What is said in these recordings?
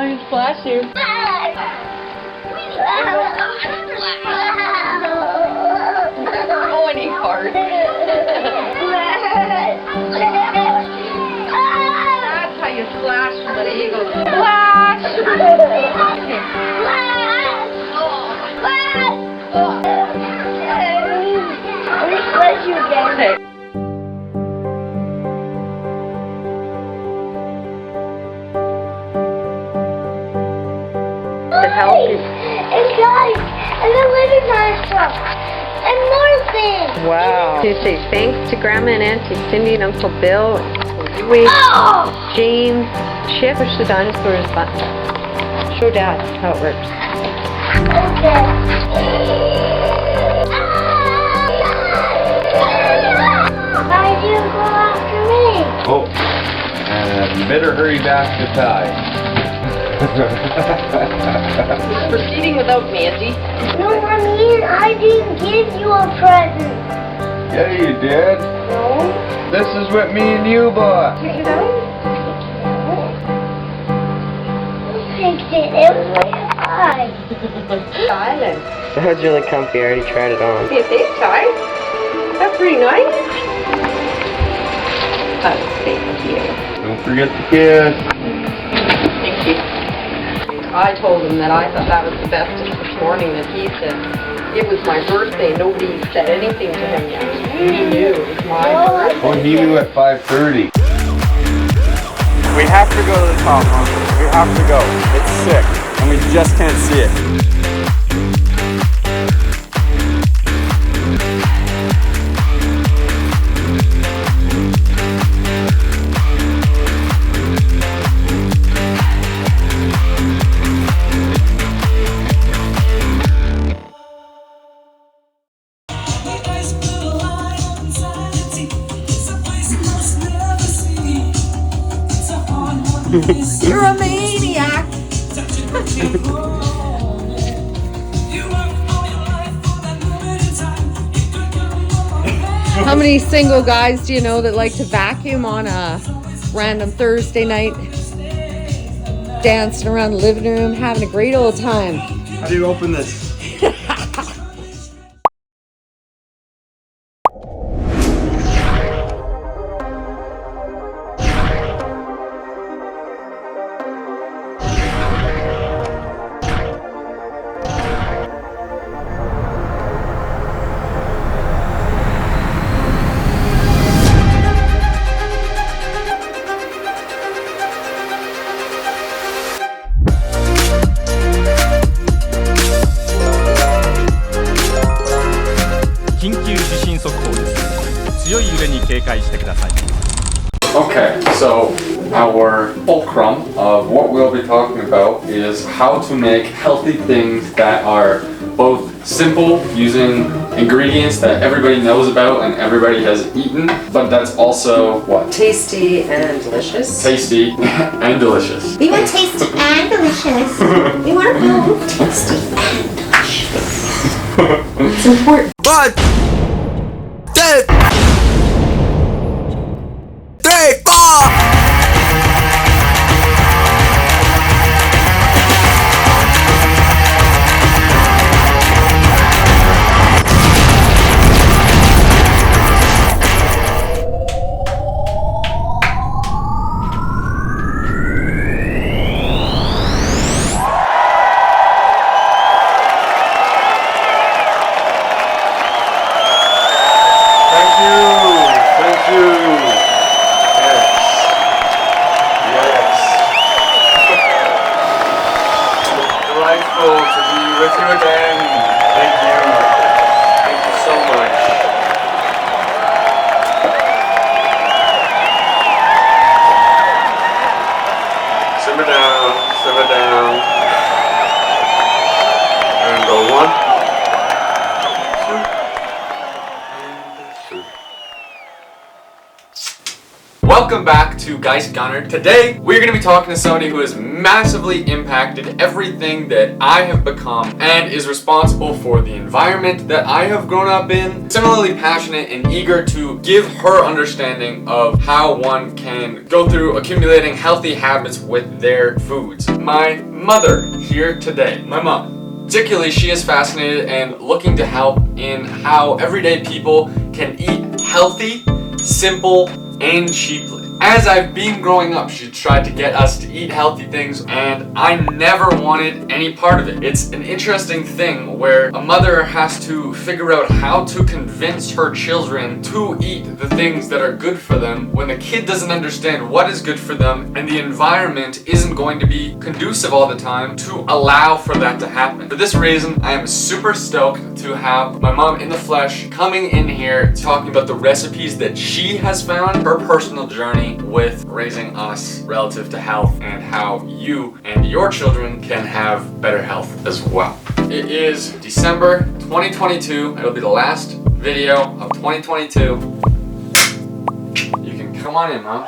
I splash you. Never go any hard. That's how you splash somebody. You go splash. Let me splash you again. Okay. To help you. And guys, and the living dinosaur. And more things. Wow. You say thanks to Grandma and Auntie Cindy and Uncle Bill, Uncle Louie, James, Chip. Push the dinosaurs button. Show Dad how it works. Okay. Why do you go after me? Oh, you better hurry back to tie. He's proceeding without me, is he? No, Mommy, I didn't give you a present. Yeah, you did. No. This is what me and you bought. You know? You picked it. It was like a pie. Silent. That's really comfy. I already tried it on. See a face tie? That's pretty nice. Oh, thank you. Don't forget the kiss. Thank you. I told him that I thought that was the best this morning, and he said it was my birthday. Nobody said anything to him yet. He knew it was my birthday. Oh, he knew at 5:30. We have to go to the top, Mom. We have to go. It's sick, and we just can't see it. You're a maniac. How many single guys do you know that like to vacuum on a random Thursday night? Dancing around the living room, having a great old time. How do you open this? Okay, so our fulcrum of what we'll be talking about is how to make healthy things that are both simple, using ingredients that everybody knows about and everybody has eaten, but that's also what? Tasty and delicious. Tasty and delicious. We want tasty and delicious. We want both tasty and delicious. It's important. But simmer down, and go 1, 2, and 3. Welcome back to Geist Gunner. Today, we're going to be talking to somebody who has massively impacted everything that I have become and is responsible for the environment that I have grown up in. Similarly passionate and eager to give her understanding of how one can go through accumulating healthy habits with their foods. My mother here today, my mom. Particularly, she is fascinated and looking to help in how everyday people can eat healthy, simple, and cheaply. As I've been growing up, she tried to get us to eat healthy things, and I never wanted any part of it. It's an interesting thing where a mother has to figure out how to convince her children to eat the things that are good for them when the kid doesn't understand what is good for them and the environment isn't going to be conducive all the time to allow for that to happen. For this reason, I am super stoked to have my mom in the flesh coming in here talking about the recipes that she has found, her personal journey with raising us relative to health and how you and your children can have better health as well. It is December 2022. It'll be the last video of 2022. You can come on in, Mom.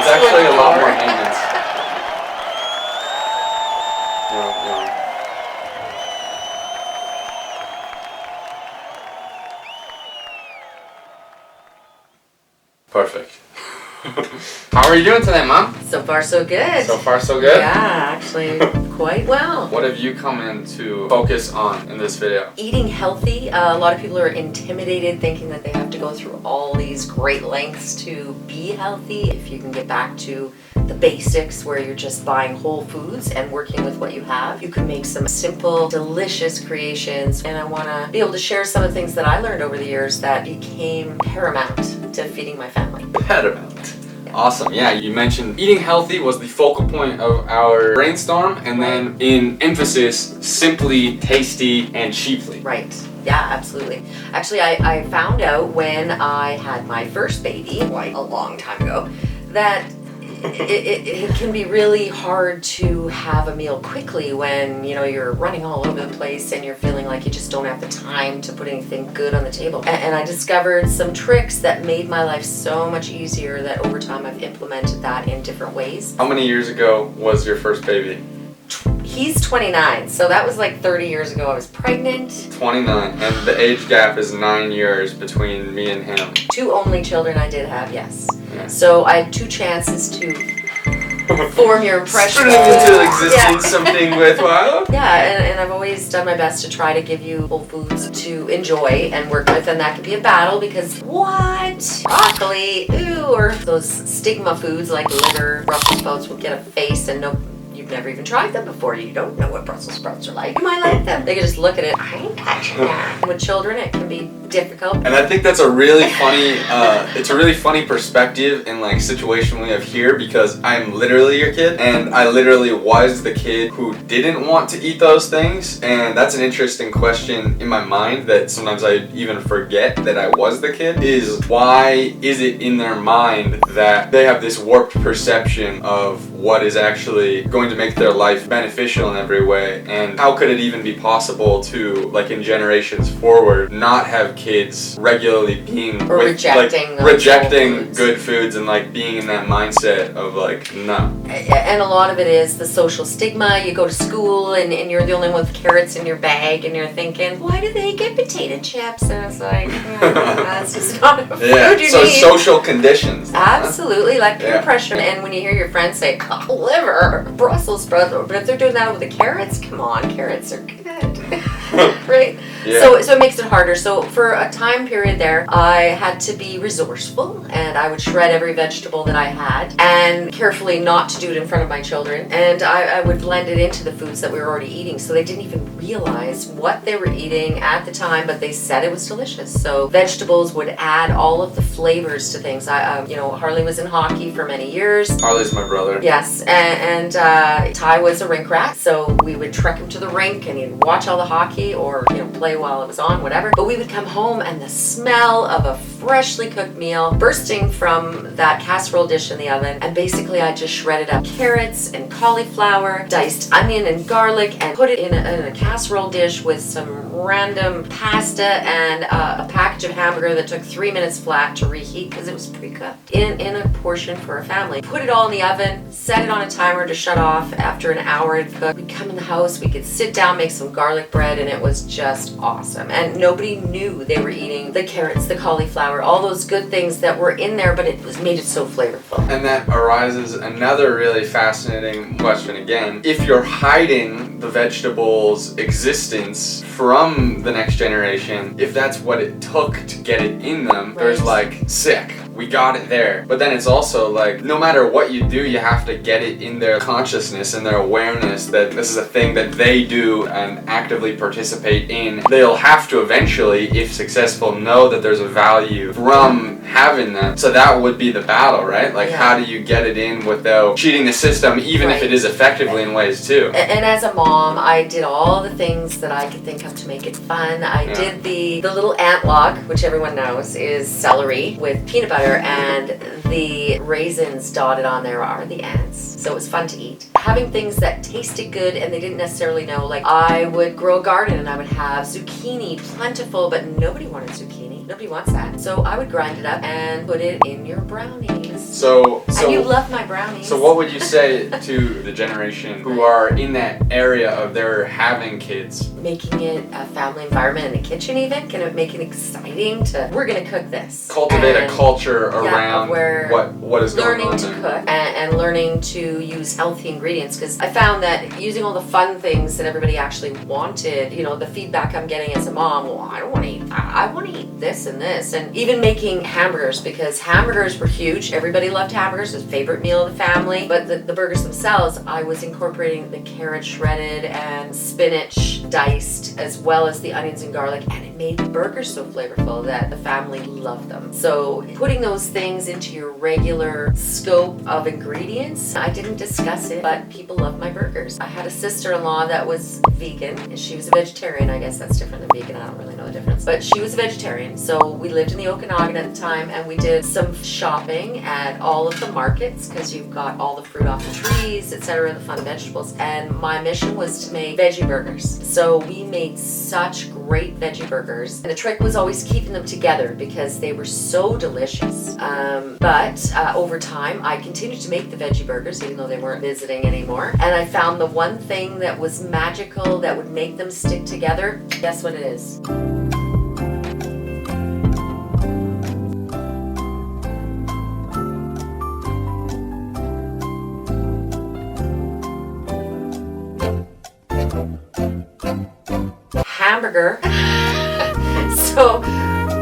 Actually, a lot more maintenance. Perfect. How are you doing today, Mom? So far, so good. So far, so good? Yeah, actually, quite well. What have you come in to focus on in this video? Eating healthy. A lot of people are intimidated thinking that they have to go through all these great lengths to be healthy. If you can get back to the basics where you're just buying whole foods and working with what you have, you can make some simple, delicious creations. And I want to be able to share some of the things that I learned over the years that became paramount to feeding my family. Paramount. Awesome. Yeah, you mentioned eating healthy was the focal point of our brainstorm, and then in emphasis, simply, tasty, and cheaply. Right. Yeah, absolutely. Actually, I found out when I had my first baby, quite a long time ago, that it can be really hard to have a meal quickly when, you know, you're running all over the place and you're feeling like you just don't have the time to put anything good on the table. And I discovered some tricks that made my life so much easier that over time I've implemented that in different ways. How many years ago was your first baby? He's 29, so that was like 30 years ago. I was pregnant. 29, and the age gap is 9 years between me and him. 2 only children I did have, yes. Yeah. So I had 2 chances to form your impression. Spring into existence something worthwhile. Yeah, and I've always done my best to try to give you whole foods to enjoy and work with, and that can be a battle because what? Broccoli, ew, or those stigma foods like liver, Brussels sprouts will get a face and no. You've never even tried them before. You don't know what Brussels sprouts are like. You might like them. They can just look at it. I ain't touching that. With children, it can be difficult. And I think that's a really funny, it's a really funny perspective and like situation we have here because I'm literally your kid and I literally was the kid who didn't want to eat those things. And that's an interesting question in my mind that sometimes I even forget that I was the kid is why is it in their mind that they have this warped perception of what is actually going to make their life beneficial in every way, and how could it even be possible to, like in generations forward, not have kids regularly being or with, rejecting good foods and like being in that mindset of like no. And a lot of it is the social stigma. You go to school and you're the only one with carrots in your bag and you're thinking, why do they get potato chips? And it's like, that's just not a food you so need. Social conditions. Absolutely, like peer pressure. And when you hear your friends say, liver, Brussels sprouts, but if they're doing that with the carrots, come on, carrots are good. Right? Yeah. So it makes it harder. So for a time period there, I had to be resourceful, and I would shred every vegetable that I had and carefully not to do it in front of my children. And I would blend it into the foods that we were already eating, so they didn't even realize what they were eating at the time, but they said it was delicious. So vegetables would add all of the flavors to things. Harley was in hockey for many years. Harley's my brother. Yes, and Ty was a rink rat, so we would trek him to the rink and he'd watch all the hockey or play while it was on, whatever. But we would come home and the smell of a freshly cooked meal bursting from that casserole dish in the oven, and basically I just shredded up carrots and cauliflower, diced onion and garlic, and put it in a casserole dish with some random pasta and a package of hamburger that took 3 minutes flat to reheat because it was pre-cooked in a portion for a family. Put it all in the oven, set it on a timer to shut off after an hour it cooked. We'd come in the house, we could sit down, make some garlic bread, and it was just awesome. And nobody knew they were eating the carrots, the cauliflower, all those good things that were in there, but it made it so flavorful. And that arises another really fascinating question again. If you're hiding the vegetable's existence from the next generation, if that's what it took to get it in them, there's like, sick, we got it there. But then it's also like, no matter what you do, you have to get it in their consciousness and their awareness that this is a thing that they do and actively participate in. They'll have to eventually, if successful, know that there's a value from having them. So that would be the battle, right? Like, how do you get it in without cheating the system, even if it is effectively in ways too? And as a mom, I did all the things that I could think of to make it fun. I did the little ant log, which everyone knows is celery with peanut butter, and the raisins dotted on there are the ants. So it was fun to eat. Having things that tasted good and they didn't necessarily know, like I would grow a garden and I would have zucchini, plentiful, but nobody wanted zucchini. Nobody wants that. So I would grind it up and put it in your brownies. So and you love my brownies. So what would you say to the generation who are in that area of their having kids? Making it a family environment in the kitchen even? Can it make it exciting to, we're gonna cook this. Cultivate a culture around what is going on learning to cook and learning to use healthy ingredients, because I found that using all the fun things that everybody actually wanted, the feedback I'm getting as a mom, well, I don't want to eat that. I want to eat this and this. And even making hamburgers, because hamburgers were huge. Everybody loved hamburgers. It was a favorite meal of the family. But the burgers themselves, I was incorporating the carrot shredded and spinach diced, as well as the onions and garlic, and it made the burgers so flavorful that the family loved them. So putting those things into your regular scope of ingredients, I didn't discuss it, but people love my burgers. I had a sister-in-law that was vegan, and she was a vegetarian. I guess that's different than vegan. I don't really know the difference. But she was a vegetarian, so we lived in the Okanagan at the time, and we did some shopping at all of the markets, because you've got all the fruit off the trees, etc., the fun vegetables. And my mission was to make veggie burgers. So we made such great veggie burgers. And the trick was always keeping them together because they were so delicious. But over time, I continued to make the veggie burgers, even though they weren't visiting anymore. And I found the one thing that was magical that would make them stick together. Guess what it is? Hamburger. So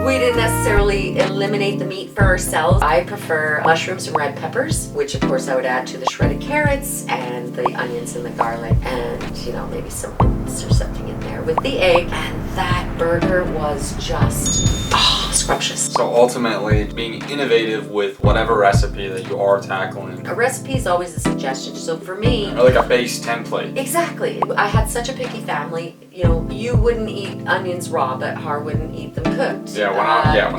we didn't necessarily eliminate the meat for ourselves. I prefer mushrooms and red peppers, which of course I would add to the shredded carrots and the onions and the garlic, and maybe some oats or something in there with the egg. And that burger was just scrumptious. So ultimately, being innovative with whatever recipe that you are tackling. A recipe is always a suggestion. So for me, or like a base template. Exactly. I had such a picky family. You wouldn't eat onions raw, but Har wouldn't eat them cooked. Yeah, when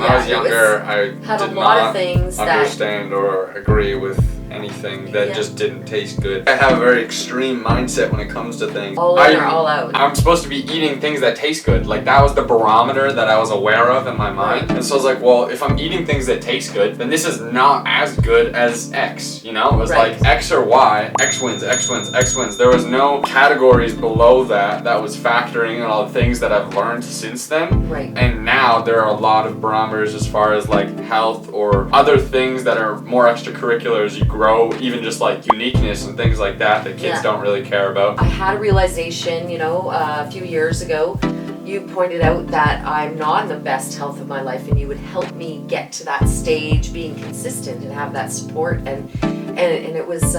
I was younger, I did not understand or agree with anything that just didn't taste good. I have a very extreme mindset when it comes to things. All in or all out. I'm supposed to be eating things that taste good. Like, that was the barometer that I was aware of in my mind. And so I was like, well, if I'm eating things that taste good, then this is not as good as X, It was like X or Y, X wins, X wins, X wins. There was no categories below that was factoring in all the things that I've learned since then. Right. And now there are a lot of barometers as far as like health or other things that are more extracurricular as you grow, even just like uniqueness and things like that kids don't really care about. I had a realization, a few years ago you pointed out that I'm not in the best health of my life, and you would help me get to that stage, being consistent and have that support, and it was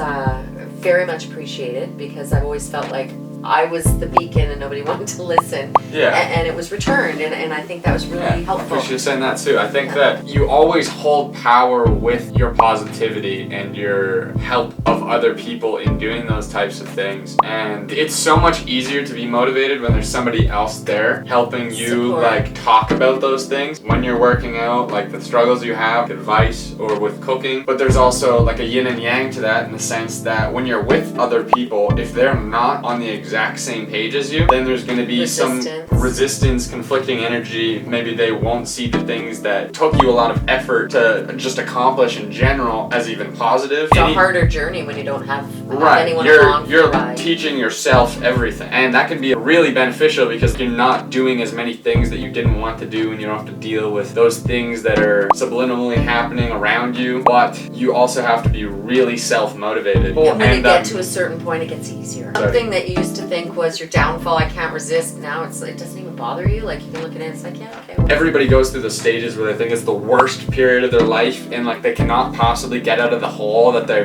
very much appreciated, because I've always felt like I was the beacon and nobody wanted to listen. Yeah. And it was returned, and I think that was really helpful. I appreciate you saying that too. I think that you always hold power with your positivity and your help of other people in doing those types of things. And it's so much easier to be motivated when there's somebody else there helping you Support. like talk about those things when you're working out, like the struggles you have, advice, or with cooking. But there's also like a yin and yang to that, in the sense that when you're with other people, if they're not on the exact same page as you, then there's going to be some resistance, conflicting energy. Maybe they won't see the things that took you a lot of effort to just accomplish in general as even positive. It's a harder journey when you don't have anyone you're along for the ride. teaching yourself everything, and that can be really beneficial, because you're not doing as many things that you didn't want to do, and you don't have to deal with those things that are subliminally happening around you. But you also have to be really self-motivated. And when you get to a certain point, it gets easier. Something that you used to think was your downfall, I can't resist, now it doesn't even bother you. Like, you can look at it and it's like, yeah, okay. Everybody goes through the stages where they think it's the worst period of their life, and like they cannot possibly get out of the hole that they've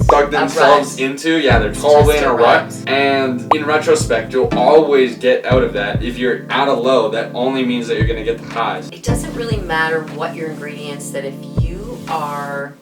dug themselves into. Yeah, they're totally in a rut. And in retrospect, you'll always get out of that. If you're at a low, that only means that you're gonna get the highs. It doesn't really matter what your ingredients, that if you are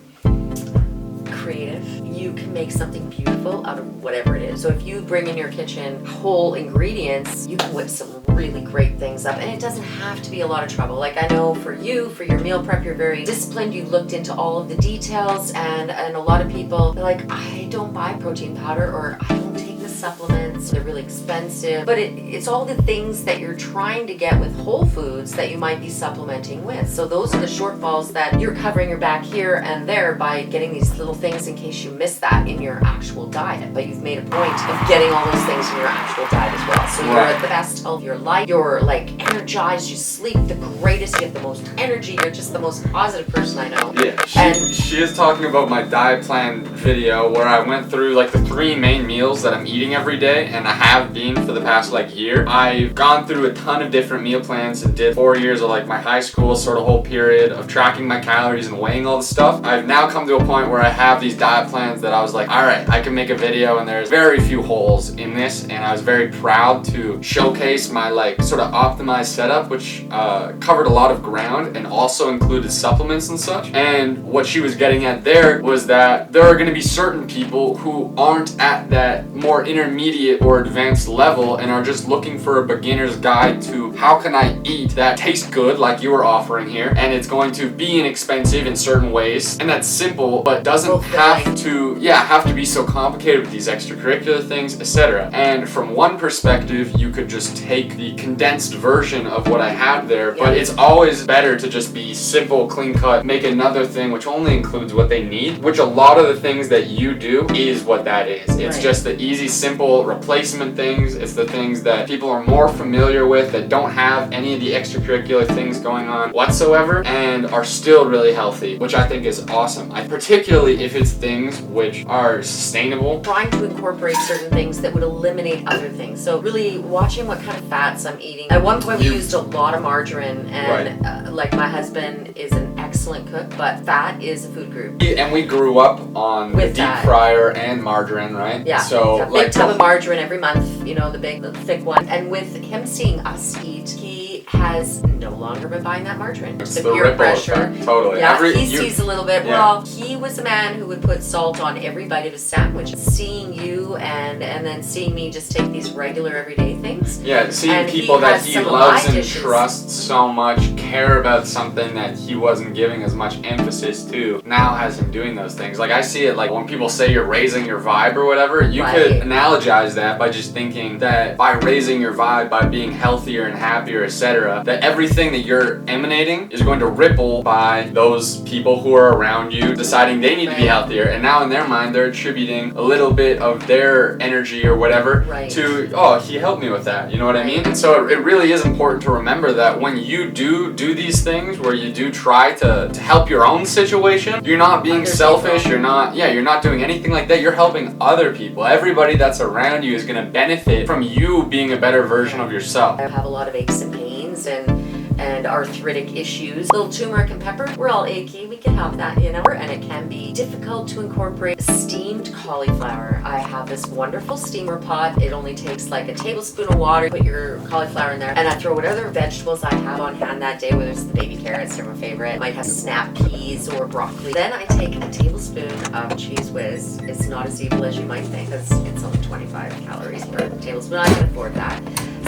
creative, you can make something beautiful out of whatever it is. So if you bring in your kitchen whole ingredients, you can whip some really great things up, and it doesn't have to be a lot of trouble. Like, I know for you, for your meal prep, you're very disciplined, you looked into all of the details, and a lot of people, they're like, I don't buy protein powder, or I don't take the supplements, they're really expensive. But it's all the things that you're trying to get with whole foods that you might be supplementing with. So those are the shortfalls that you're covering your back here and there by getting these little things in case you miss that in your actual diet. But you've made a point of getting all those things in your actual diet as well. So you're at the best health of your life, you're like energized, you sleep the greatest, you have the most energy, you're just the most positive person I know. Yeah, she is talking about my diet plan video where I went through like the 3 main meals that I'm eating every day, and I have been for the past like year. I've gone through a ton of different meal plans and did 4 years of like my high school sort of whole period of tracking my calories and weighing all the stuff. I've now come to a point where I have these diet plans that I was like, alright, I can make a video, and there's very few holes in this, and I was very proud to showcase my like sort of optimized setup, which covered a lot of ground and also included supplements and such. And what she was getting at there was that there are going to be certain people who aren't at that more intermediate or advanced level and are just looking for a beginner's guide to how can I eat that tastes good, like you were offering here, and it's going to be inexpensive in certain ways, and that's simple but doesn't have to be so complicated with these extracurricular things, etc. And from one perspective, you could just take the condensed version of what I had there, but it's always better to just be simple, clean cut, make another thing which only includes what they need, which a lot of the things that you do is what that is. It's just the easy, simple replacement things. It's the things that people are more familiar with, that don't have any of the extracurricular things going on whatsoever, and are still really healthy, which I think is awesome. Particularly if it's things which are sustainable. Trying to incorporate certain things that would eliminate other things. So really watching what kind of fats I'm eating. At one point we used a lot of margarine, and like my husband is an excellent cook, but fat is a food group. And we grew up on the deep fryer and margarine, right? Yeah. So a big tub of margarine every month, you know, the thick one. And with him seeing us eat, he has no longer been buying that margarine. It's the the peer ripple pressure. effect, totally. Yeah, he sees a little bit. Yeah. Well, he was a man who would put salt on every bite of his sandwich. Seeing you and then seeing me just take these regular everyday things. Yeah, seeing and people that he some of loves my and dishes. trusts so much care about something that he wasn't giving as much emphasis to, now has him doing those things. Like I see it like when people say you're raising your vibe or whatever, you could analogize that by just thinking that by raising your vibe, by being healthier and happier, etc., etc., that everything that you're emanating is going to ripple by those people who are around you deciding they need to be healthier, and now in their mind they're attributing a little bit of their energy or whatever to, oh, he helped me with that, you know what I mean? And so it really is important to remember that when you do these things where you do try to help your own situation, you're not being selfish, you're not doing anything like that, you're helping other people. Everybody that's around you is going to benefit from you being a better version of yourself. I have a lot of aches and pains and arthritic issues. Little turmeric and pepper, we're all achy, we can have that, you know, and it can be difficult to incorporate steamed cauliflower. I have this wonderful steamer pot. It only takes like a tablespoon of water, put your cauliflower in there, and I throw whatever vegetables I have on hand that day, whether it's the baby carrots, they're my favorite. I might have snap peas or broccoli. Then I take a tablespoon of Cheese Whiz. It's not as evil as you might think, because it's only 25 calories per tablespoon. I can afford that.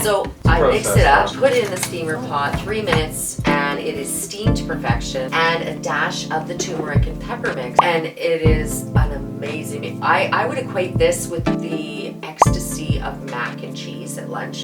So I mix it up, put it in the steamer pot, 3 minutes, and it is steamed to perfection, and a dash of the turmeric and pepper mix, and it is an amazing. I would equate this with the Ecstasy of MacNCheese at lunch.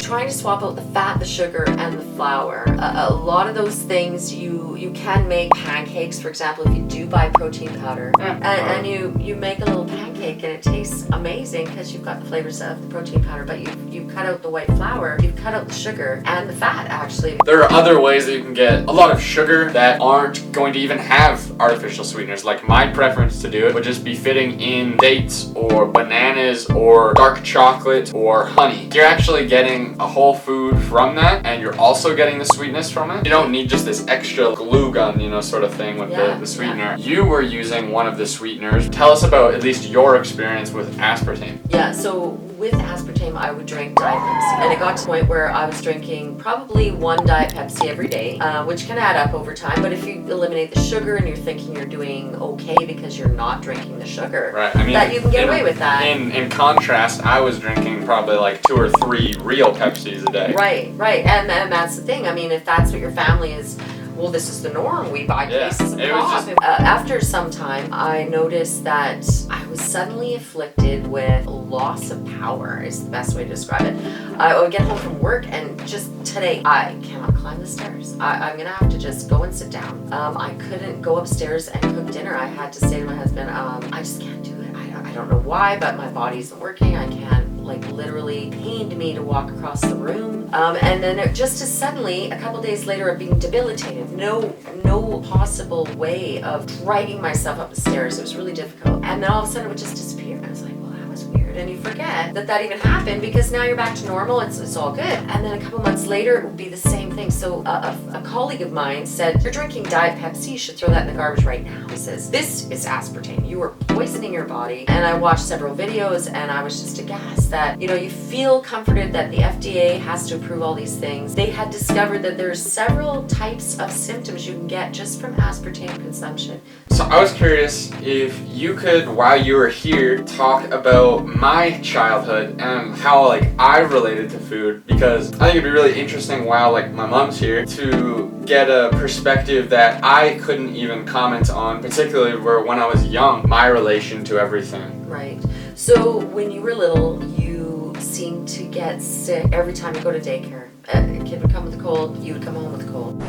Trying to swap out the fat, the sugar, and the flour. A lot of those things you can make pancakes, for example, if you do buy protein powder, and you make a little pancake and it tastes amazing because you've got the flavors of the protein powder, but you've cut out the white flour, you've cut out the sugar and the fat actually. There are other ways that you can get a lot of sugar that aren't going to even have artificial sweeteners. Like my preference to do it would just be fitting in dates or bananas or dark chocolate or honey. You're actually getting a whole food from that, and you're also getting the sweetness from it. You don't need just this extra glue gun, you know, sort of thing with the sweetener. You were using one of the sweeteners. Tell us about at least your experience with aspartame. Yeah, so with aspartame, I would drink Diet Pepsi, and it got to the point where I was drinking probably 1 Diet Pepsi every day, which can add up over time. But if you eliminate the sugar and you're thinking you're doing okay because you're not drinking the sugar, right? I mean, that you can get away with that. In contrast, I was drinking probably like 2 or 3 real Pepsis a day. Right, and that's the thing. I mean, if that's what your family is. Well, this is the norm. We buy cases of pop. After some time, I noticed that I was suddenly afflicted with loss of power, is the best way to describe it. I would get home from work and just today, I cannot climb the stairs. I'm going to have to just go and sit down. I couldn't go upstairs and cook dinner. I had to say to my husband, I just can't do it. I don't know why, but my body isn't working. I can't. Like literally pained me to walk across the room, and then it just as suddenly a couple days later of being debilitated, no possible way of dragging myself up the stairs. It was really difficult, and then all of a sudden it would just disappear. I was like, well, that was weird, and you forget that even happened because now you're back to normal. It's all good, and then a couple months later it would be the same thing. So a colleague of mine said, you're drinking Diet Pepsi, you should throw that in the garbage right now. He says, this is aspartame, you are poisoning your body. And I watched several videos and I was just aghast that, you know, you feel comforted that the FDA has to approve all these things. They had discovered that there's several types of symptoms you can get just from aspartame consumption. So I was curious if you could, while you were here, talk about my childhood and how like I related to food, because I think it'd be really interesting while like my mom's here to get a perspective that I couldn't even comment on, particularly where when I was young, my relation to everything. Right. So when you were little, you seemed to get sick every time you go to daycare. A kid would come with a cold, you would come home with a cold.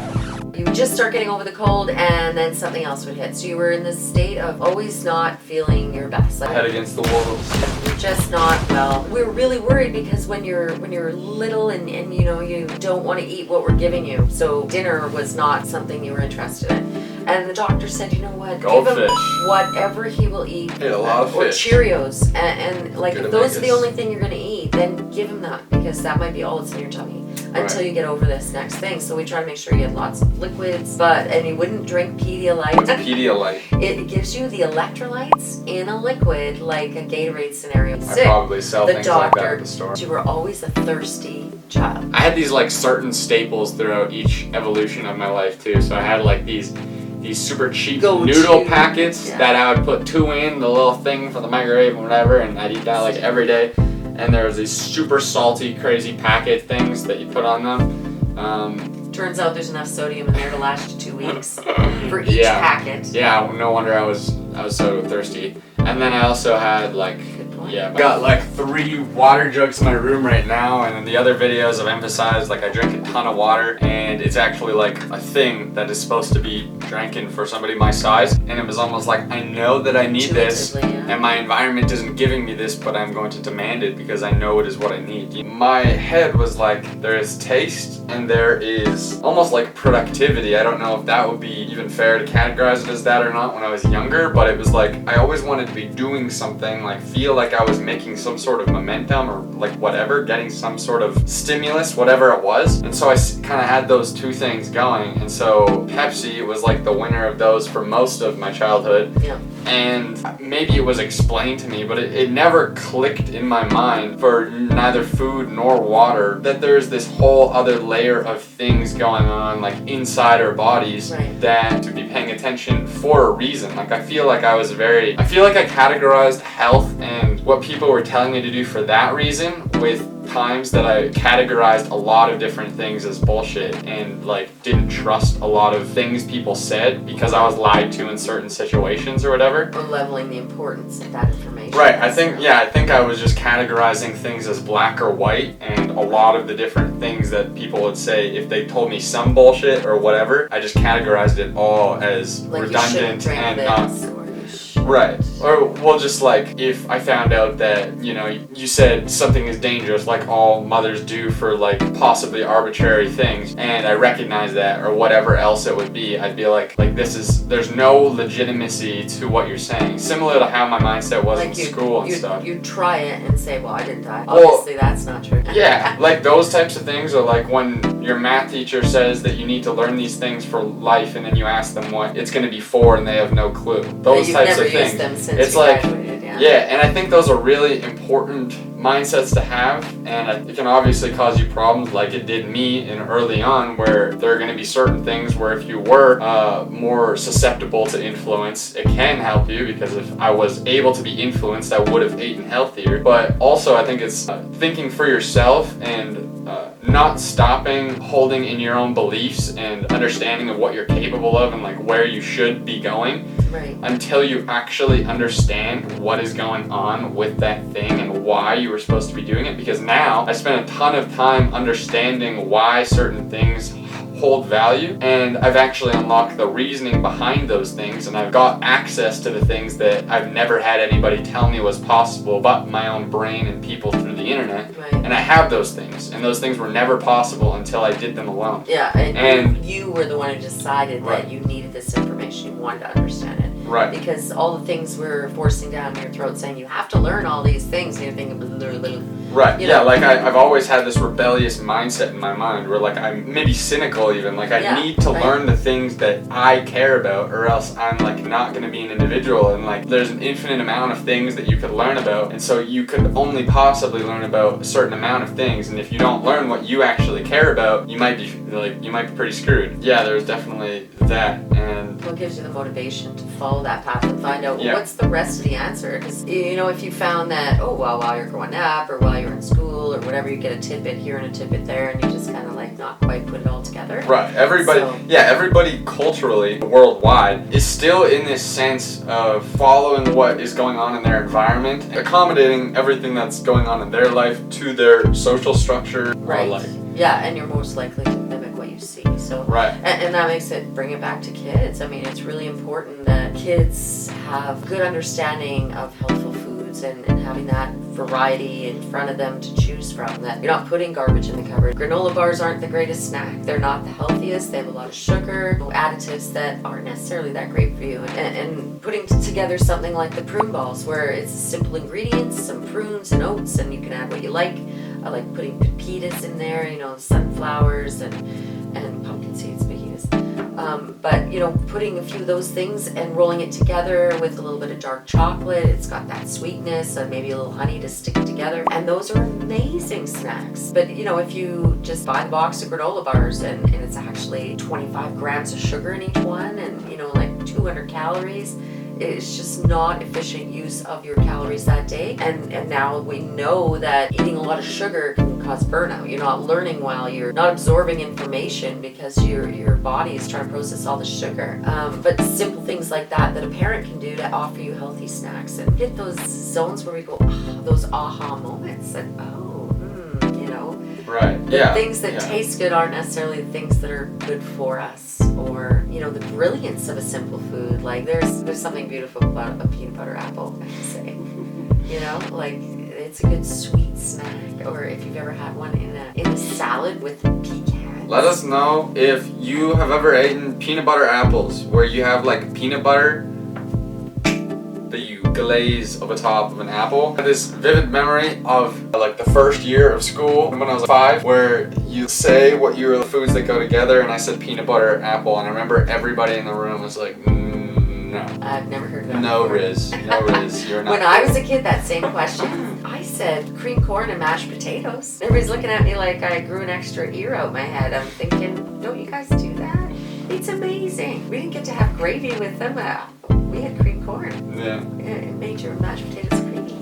You would just start getting over the cold and then something else would hit. So you were in this state of always not feeling your best. Like, Head against the walls. You're just not well. We were really worried because when you're little and you know you don't want to eat what we're giving you. So dinner was not something you were interested in. And the doctor said, you know what, Goldfish. give him whatever he will eat. Ate a lot of or fish. Cheerios. And like Good if those are the omegas. only thing you're going to eat, then give him that because that might be all that's in your tummy until you get over this next thing. So we try to make sure you get lots of liquids, and you wouldn't drink Pedialyte. What's Pedialyte? It gives you the electrolytes in a liquid like a Gatorade scenario. I probably sell The things like that doctor, at the store. you were always a thirsty child. I had these like certain staples throughout each evolution of my life too. So I had like these super cheap Go-to. noodle packets Yeah. that I would put 2 in, the little thing for the microwave and whatever, and I'd eat that like every day. And there was these super salty, crazy packet things that you put on them. Turns out there's enough sodium in there to last you 2 weeks for each packet. Yeah, no wonder I was so thirsty. And then I also had like point. Yeah, I've got like 3 water jugs in my room right now, and in the other videos I've emphasized like I drink a ton of water, and it's actually like a thing that is supposed to be drinking for somebody my size, and it was almost like I know that I need this, Intuitively, yeah. and my environment isn't giving me this, but I'm going to demand it because I know it is what I need. My head was like, there is taste and there is almost like productivity. I don't know if that would be even fair to categorize it as that or not when I was younger, but it was like I always wanted to be doing something, like feel like I was making some sort of momentum or like whatever, getting some sort of stimulus, whatever it was. And so I kind of had those 2 things going, and so Pepsi was like the winner of those for most of my childhood. Yeah. And maybe it was explained to me, but it never clicked in my mind for neither food nor water that there's this whole other layer of things going on like inside our bodies Right. that to be paying attention for a reason. Like I feel like I categorized health and what people were telling me to do for that reason with times that I categorized a lot of different things as bullshit and like didn't trust a lot of things people said because I was lied to in certain situations or whatever. Or leveling the importance of that information. Right, I think I was just categorizing things as black or white, and a lot of the different things that people would say if they told me some bullshit or whatever, I just categorized it all as Like redundant and not. this, or Right. Or, well, just like if I found out that, you know, you said something is dangerous, like all mothers do for like possibly arbitrary things, and I recognize that or whatever else it would be, I'd be like there's no legitimacy to what you're saying. Similar to how my mindset was in school and stuff. You try it and say, well, I didn't die. Well, Obviously, that's not true. Yeah, like those types of things, or like when your math teacher says that you need to learn these things for life, and then you ask them what it's going to be for, and they have no clue. Those You've types never of things. used them since It's you like, graduated, yeah. yeah, and I think those are really important mindsets to have, and it can obviously cause you problems like it did me in early on, where there are going to be certain things where if you were more susceptible to influence, it can help you, because if I was able to be influenced, I would have eaten healthier. But also I think it's thinking for yourself and not stopping, holding in your own beliefs and understanding of what you're capable of and like where you should be going. Right. Until you actually understand what is going on with that thing and why you were supposed to be doing it. Because now I spend a ton of time understanding why certain things hold value, and I've actually unlocked the reasoning behind those things, and I've got access to the things that I've never had anybody tell me was possible but my own brain and people through the internet. Right. And I have those things, and those things were never possible until I did them alone. Yeah, and you were the one who decided Right. that you needed this information, you wanted to understand it. Right. Because all the things we're forcing down your throat saying you have to learn all these things, and you're thinking, Right, you yeah, know. like I've always had this rebellious mindset in my mind where like I'm maybe cynical even, like I Yeah, need to right. learn the things that I care about or else I'm like not going to be an individual, and like there's an infinite amount of things that you could learn about, and so you could only possibly learn about a certain amount of things, and if you don't learn what you actually care about, you might be pretty screwed. Yeah, there's definitely that, and what gives you the motivation to follow that path and find out Yeah. what's the rest of the answer? Because, you know, if you found that, while you're growing up or while you're in school or whatever, you get a tidbit here and a tidbit there, and you just kind of like not quite put it all together. right, everybody culturally, worldwide, is still in this sense of following what is going on in their environment, accommodating everything that's going on in their life to their social structure. Right. Or like, Yeah, and you're most likely to mimic what you see. So right. And that makes it, bring it back to kids. I mean, it's really important that kids have good understanding of healthful foods and having that variety in front of them to choose from, that you're not putting garbage in the cupboard. Granola bars aren't the greatest snack. They're not the healthiest. They have a lot of sugar, additives that aren't necessarily that great for you. And putting together something like the prune balls, where it's simple ingredients, some prunes and oats, and you can add what you like. I like putting pepitas in there, you know, sunflowers and pumpkin seeds, fajitas. But, you know, putting a few of those things and rolling it together with a little bit of dark chocolate. It's got that sweetness and maybe a little honey to stick it together. And those are amazing snacks. But, you know, if you just buy the box of granola bars and it's actually 25 grams of sugar in each one and, you know, like 200 calories, it's just not efficient use of your calories that day. And now we know that eating a lot of sugar can cause burnout. You're not learning well, you're not absorbing information because your body is trying to process all the sugar. But simple things like that a parent can do to offer you healthy snacks and hit those zones where we go, those aha moments and you know. Right. The things that taste good aren't necessarily the things that are good for us, or you know, the brilliance of a simple food. Like there's something beautiful about a peanut butter apple, I should say. You know, like it's a good sweet snack, or if you've ever had one in a salad with pecans. Let us know if you have ever eaten peanut butter apples, where you have like peanut butter that you glaze over top of an apple. I had this vivid memory of like the first year of school when I was 5, where you say what the foods that go together, and I said peanut butter apple, and I remember everybody in the room was like, no. I've never heard of that. No before. Riz, no Riz, you're not. When I was a kid, that same question, I said cream corn and mashed potatoes. Everybody's looking at me like I grew an extra ear out my head. I'm thinking, don't you guys do that? It's amazing. We didn't get to have gravy with them. We had cream corn. Yeah. It made your mashed potatoes creamy.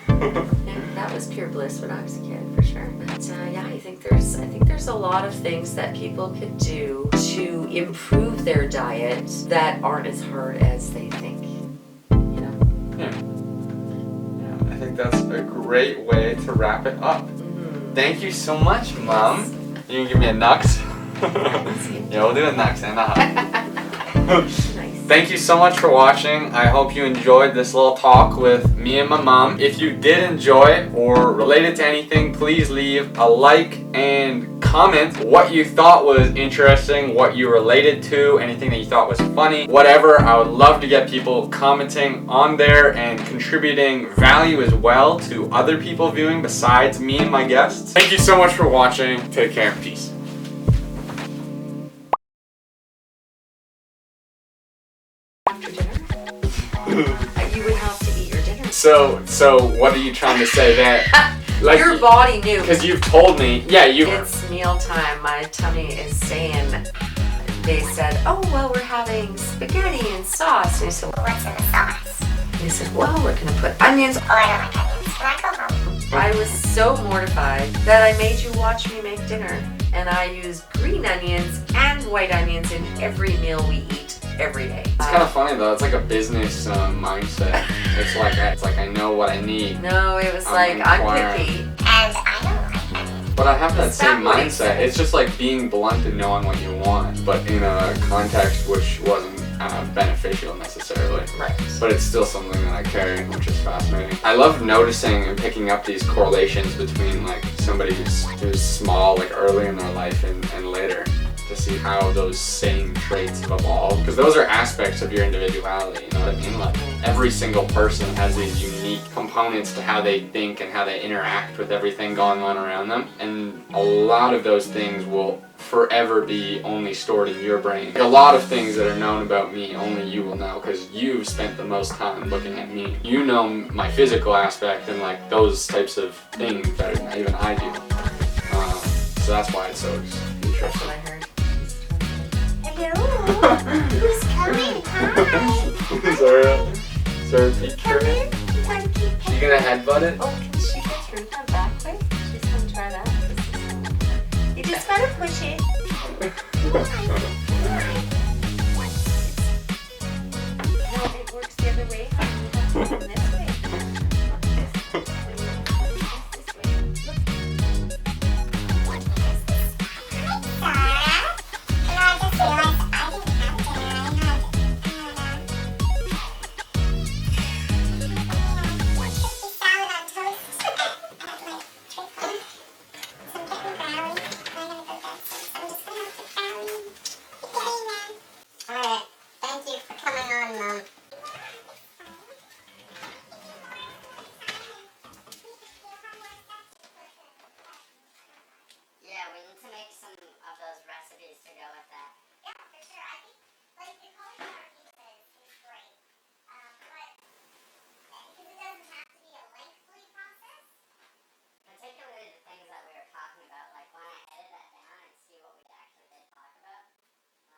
And that was pure bliss when I was a kid, for sure. But yeah, I think there's a lot of things that people could do to improve their diet that aren't as hard as they think. You know? Yeah. I think that's a great way to wrap it up. Mm-hmm. Thank you so much, Mom. You can give me a nux. Yeah, we'll do a nux and a hug. Nice. Thank you so much for watching. I hope you enjoyed this little talk with me and my mom. If you did enjoy or related to anything, please leave a like and comment what you thought was interesting, what you related to, anything that you thought was funny, whatever. I would love to get people commenting on there and contributing value as well to other people viewing besides me and my guests. Thank you so much for watching. Take care and peace. You would have to eat your dinner. So what are you trying to say there? Like, your body knew. Because you've told me, yeah, you. It's mealtime. My tummy is saying. They said, "Oh well, we're having spaghetti and sauce." And I said, "Well, what's in the sauce?" And they said, "Well, we're gonna put onions." Oh, I don't like onions. Can I go home? I was so mortified that I made you watch me make dinner, and I use green onions and white onions in every meal we eat every day. It's kind of funny though. It's like a business mindset. It's like I know what I need. No, it was I'm picky. And I don't like onions. But I have that same what it mindset. said? It's just like being blunt and knowing what you want, but in a context which wasn't beneficial necessarily. Right. But it's still something that I carry, which is fascinating. I love noticing and picking up these correlations between like somebody who's small, like early in their life and later, to see how those same traits have evolved. Because those are aspects of your individuality, you know what I mean? Like every single person has these unique components to how they think and how they interact with everything going on around them. And a lot of those things will forever be only stored in your brain. Like a lot of things that are known about me, only you will know because you've spent the most time looking at me. You know my physical aspect and like those types of things better than even I do. So that's why it's so interesting. That's what I heard. Hello. Who's coming? Hi. Zarah peeked through it. You gonna headbutt it? Oh, can she get through that back way? She's gonna try that. You just gotta push it. No, it works the other way. This way. This way. Look. Alright, thank you for coming on, Mom. Yeah, we need to make some of those recipes to go with that. Yeah, for sure. I think, like, the cauliflower